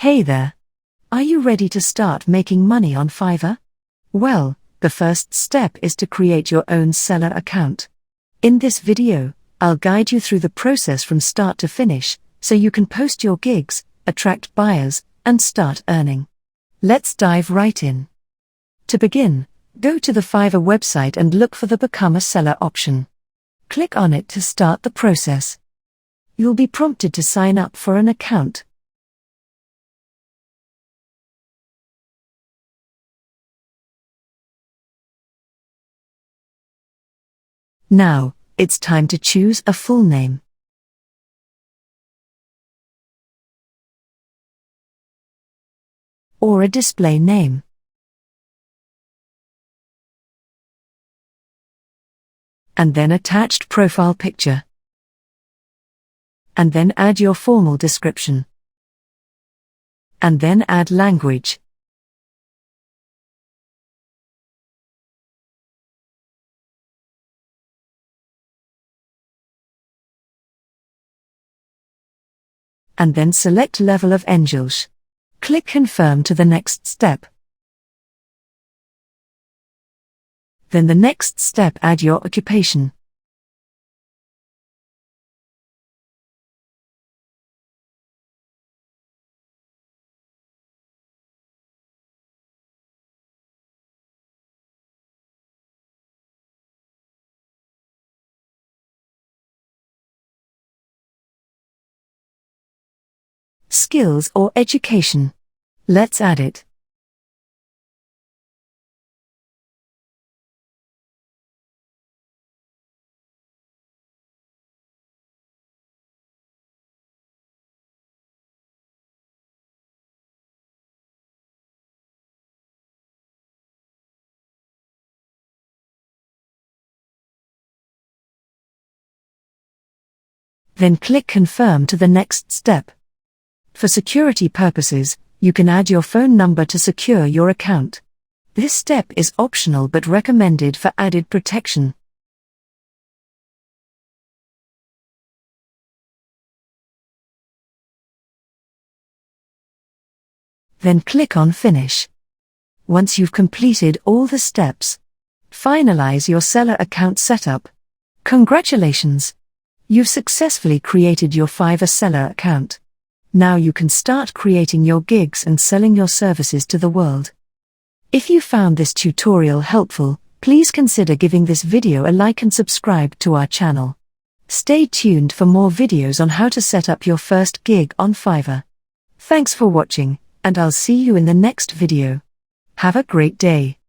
Hey there! Are you ready to start making money on Fiverr? Well, the first step is to create your own seller account. In this video, I'll guide you through the process from start to finish, so you can post your gigs, attract buyers, and start earning. Let's dive right in. To begin, go to the Fiverr website and look for the Become a Seller option. Click on it to start the process. You'll be prompted to sign up for an account. Now, it's time to choose a full name. Or a display name. And then attached profile picture. And then add your formal description. And then add language. And then select level of English. Click Confirm to the next step. Then the next step, add your occupation. Skills or education. Let's add it. Then click Confirm to the next step. For security purposes, you can add your phone number to secure your account. This step is optional but recommended for added protection. Then click on Finish. Once you've completed all the steps, finalize your seller account setup. Congratulations! You've successfully created your Fiverr seller account. Now you can start creating your gigs and selling your services to the world. If you found this tutorial helpful, please consider giving this video a like and subscribe to our channel. Stay tuned for more videos on how to set up your first gig on Fiverr. Thanks for watching, and I'll see you in the next video. Have a great day.